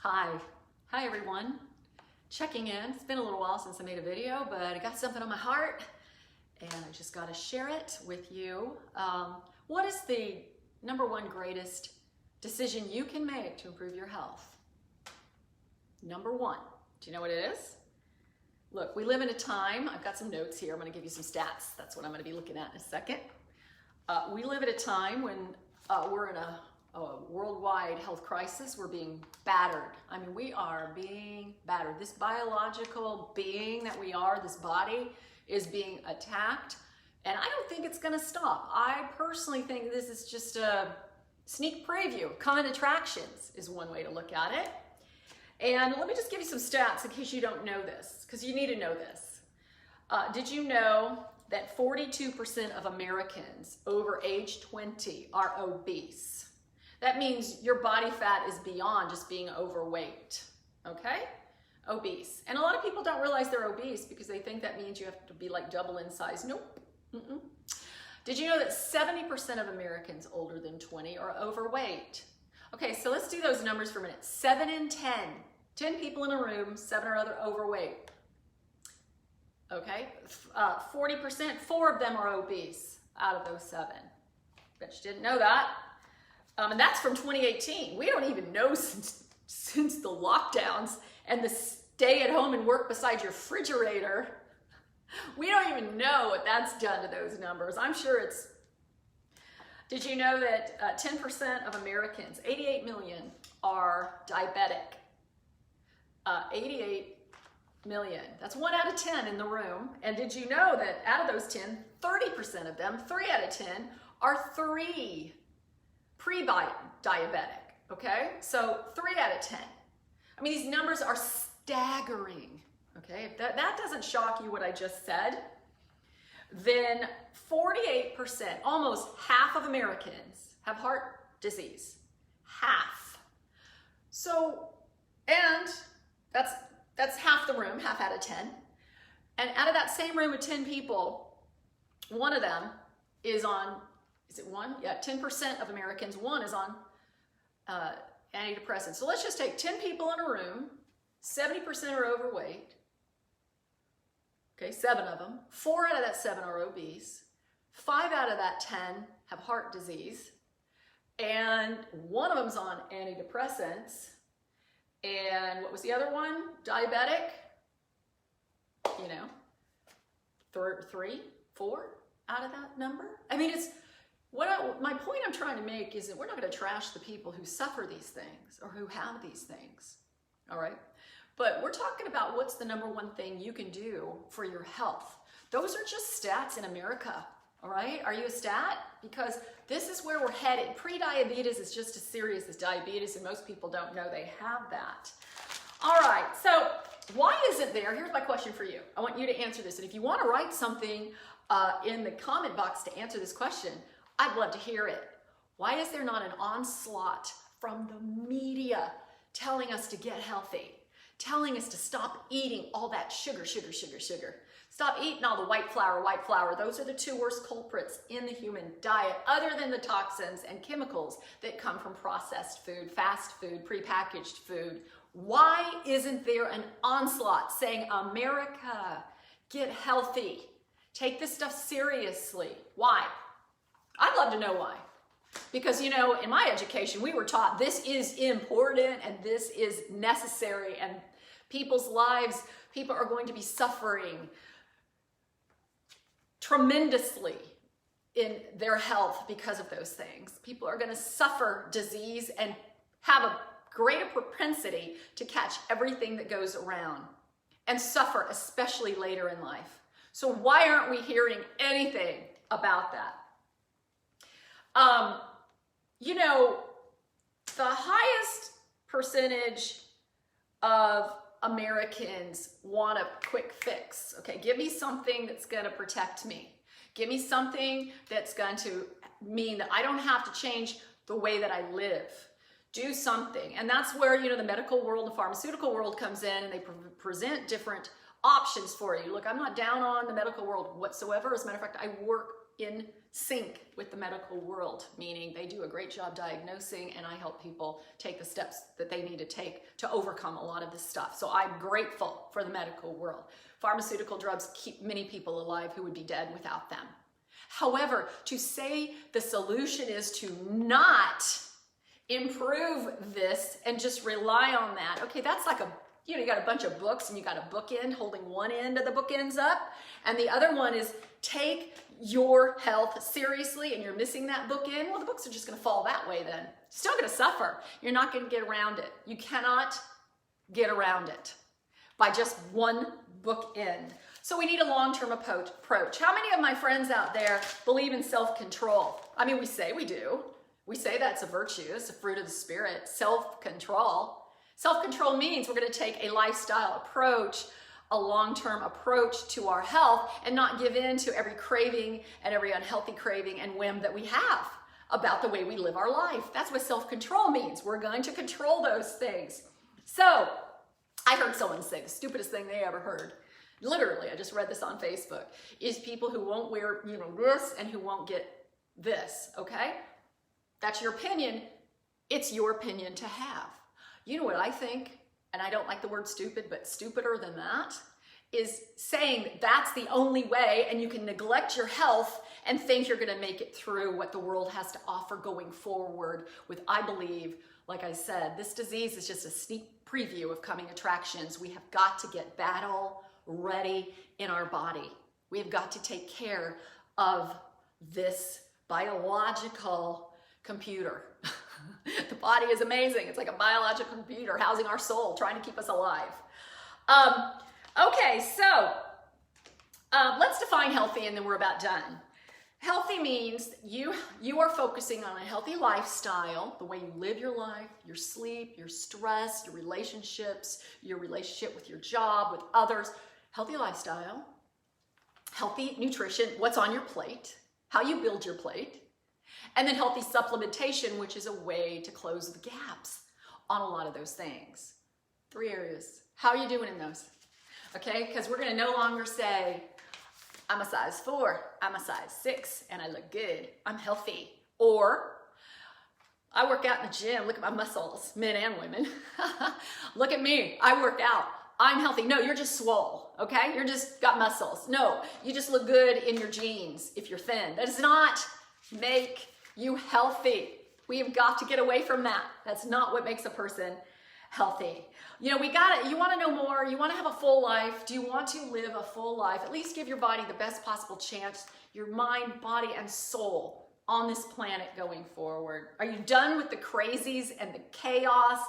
Hi. Hi everyone. Checking in. It's been a little while since I made a video, but I got something on my heart and I just got to share it with you. What is the number one greatest decision you can make to improve your health? Number one. Do you know what it is? Look, we live in a time, I've got some notes here, I'm going to give you some stats. That's what I'm going to be looking at in a second. We live at a time when we're in a worldwide health crisis. We're being battered. I mean, we are being battered. This biological being that we are, this body, is being attacked, and I don't think it's going to stop. I personally think this is just a sneak preview. Coming attractions is one way to look at it. And let me just give you some stats in case you don't know this, because you need to know this. Did you know that 42% of Americans over age 20 are obese? That means your body fat is beyond just being overweight, okay? Obese. And a lot of people don't realize they're obese because they think that means you have to be like double in size. Nope. Did you know that 70% of Americans older than 20 are overweight? Okay, so let's do those numbers for a minute. 7 in 10. 10 people in a room, 7 are other overweight. Okay, 40%, 4 of them are obese out of those 7. Bet you didn't know that. And that's from 2018. We don't even know since the lockdowns and the stay at home and work beside your refrigerator. We don't even know what that's done to those numbers. I'm sure it's... Did you know that 10% of Americans, 88 million, are diabetic? 88 million. That's 1 out of 10 in the room. And did you know that out of those 10, 30% of them, 3 out of 10, are pre-diabetic, okay? So 3 out of 10. I mean, these numbers are staggering, okay? If that doesn't shock you what I just said, then 48%, almost half of Americans have heart disease. Half. So, and that's half the room, half out of 10. And out of that same room of 10 people, one of them is on, is it 1? Yeah, 10% of Americans, 1 is on antidepressants. So let's just take 10 people in a room, 70% are overweight. Okay, 7 of them. 4 out of that 7 are obese. 5 out of that 10 have heart disease. And 1 of them's on antidepressants. And what was the other one? Diabetic. You know, 3, 4 out of that number. I mean, it's my point I'm trying to make is that we're not going to trash the people who suffer these things or who have these things. All right. But we're talking about what's the number one thing you can do for your health. Those are just stats in America, all right? Are you a stat? Because this is where we're headed. Pre-diabetes is just as serious as diabetes, and most people don't know they have that. All right, so why isn't there, here's my question for you. I want you to answer this, and if you want to write something in the comment box to answer this question, I'd love to hear it. Why is there not an onslaught from the media telling us to get healthy? Telling us to stop eating all that sugar. Stop eating all the white flour. Those are the 2 worst culprits in the human diet, other than the toxins and chemicals that come from processed food, fast food, prepackaged food. Why isn't there an onslaught saying, America, get healthy. Take this stuff seriously. Why? I'd love to know why. Because, you know, in my education, we were taught this is important and this is necessary, and people's lives, people are going to be suffering tremendously in their health because of those things. People are going to suffer disease and have a greater propensity to catch everything that goes around and suffer, especially later in life. So why aren't we hearing anything about that? You know, the highest percentage of Americans want a quick fix. Okay, give me something that's going to protect me. Give me something that's going to mean that I don't have to change the way that I live. Do something. And that's where, you know, the medical world, the pharmaceutical world comes in, and they present different options for you. Look, I'm not down on the medical world whatsoever. As a matter of fact, I work in sync with the medical world, meaning they do a great job diagnosing, and I help people take the steps that they need to take to overcome a lot of this stuff. So I'm grateful for the medical world. Pharmaceutical drugs keep many people alive who would be dead without them. However, to say the solution is to not improve this and just rely on that, okay, that's like you got a bunch of books and you got a bookend holding one end of the bookends up, and the other one is take your health seriously and you're missing that bookend. Well, the books are just going to fall that way then. Still going to suffer. You're not going to get around it. You cannot get around it by just one bookend. So we need a long-term approach. How many of my friends out there believe in self-control? I mean, we say we do. We say that's a virtue. It's a fruit of the spirit. Self-control. Self-control means we're going to take a lifestyle approach, a long-term approach to our health, and not give in to every craving and every unhealthy craving and whim that we have about the way we live our life. That's what self-control means. We're going to control those things. So I heard someone say the stupidest thing they ever heard. Literally, I just read this on Facebook, is people who won't wear, this and who won't get this, okay? That's your opinion. It's your opinion to have. You know what I think, and I don't like the word stupid, but stupider than that, is saying that's the only way and you can neglect your health and think you're gonna make it through what the world has to offer going forward with, I believe, like I said, this disease is just a sneak preview of coming attractions. We have got to get battle ready in our body. We have got to take care of this biological computer. The body is amazing. It's like a biological computer housing our soul, trying to keep us alive. Okay, so let's define healthy and then we're about done. Healthy means you are focusing on a healthy lifestyle, the way you live your life, your sleep, your stress, your relationships, your relationship with your job, with others. Healthy lifestyle, healthy nutrition, what's on your plate, how you build your plate, and then healthy supplementation, which is a way to close the gaps on a lot of those things. 3 areas. How are you doing in those? Okay, because we're going to no longer say, I'm a size 4, I'm a size 6, and I look good, I'm healthy. Or, I work out in the gym, look at my muscles, men and women. Look at me, I work out, I'm healthy. No, you're just swole, okay? You're just got muscles. No, you just look good in your jeans if you're thin. That does not make you healthy. We have got to get away from that. That's not what makes a person healthy. You know, you want to know more, you want to have a full life. Do you want to live a full life? At least give your body the best possible chance, your mind, body, and soul on this planet going forward. Are you done with the crazies and the chaos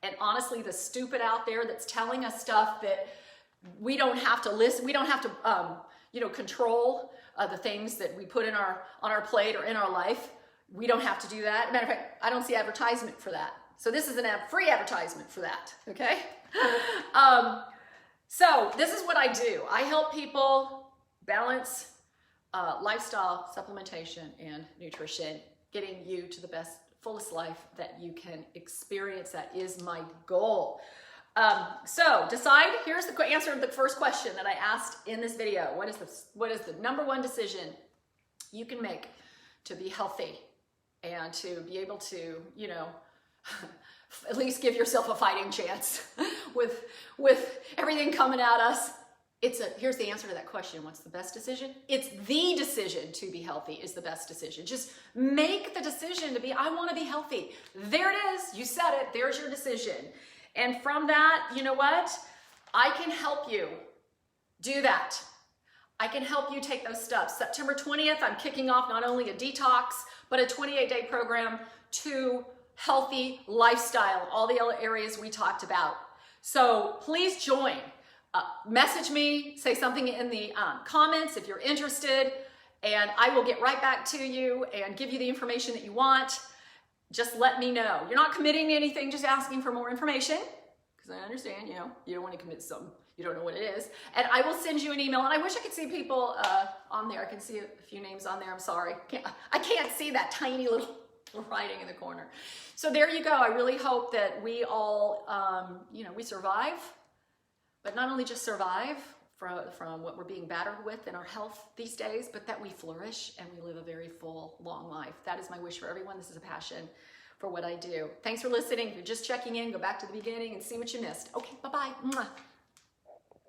and honestly the stupid out there that's telling us stuff that we don't have to listen, we don't have to control the things that we put on our plate or in our life? We don't have to do that. Matter of fact, I don't see advertisement for that. So this is a free advertisement for that, okay? So this is what I do. I help people balance lifestyle, supplementation, and nutrition, getting you to the best, fullest life that you can experience. That is my goal. So decide, here's the answer to the first question that I asked in this video. What is the number one decision you can make to be healthy and to be able to, at least give yourself a fighting chance with everything coming at us? Here's the answer to that question. What's the best decision? It's the decision to be healthy is the best decision. Just make the decision to be, I want to be healthy. There it is. You said it. There's your decision. And from that, you know what? I can help you do that. I can help you take those steps. September 20th, I'm kicking off not only a detox, but a 28-day program to healthy lifestyle, all the other areas we talked about. So please join. Message me, say something in the comments if you're interested, and I will get right back to you and give you the information that you want. Just let me know. You're not committing to anything, just asking for more information, because I understand, you don't want to commit to something you don't know what it is. And I will send you an email, and I wish I could see people on there. I can see a few names on there. I'm sorry. I can't see that tiny little writing in the corner. So there you go. I really hope that we all, we survive, but not only just survive from what we're being battered with in our health these days, but that we flourish and we live a very full, long life. That is my wish for everyone. This is a passion for what I do. Thanks for listening. If you're just checking in, go back to the beginning and see what you missed. Okay, bye-bye.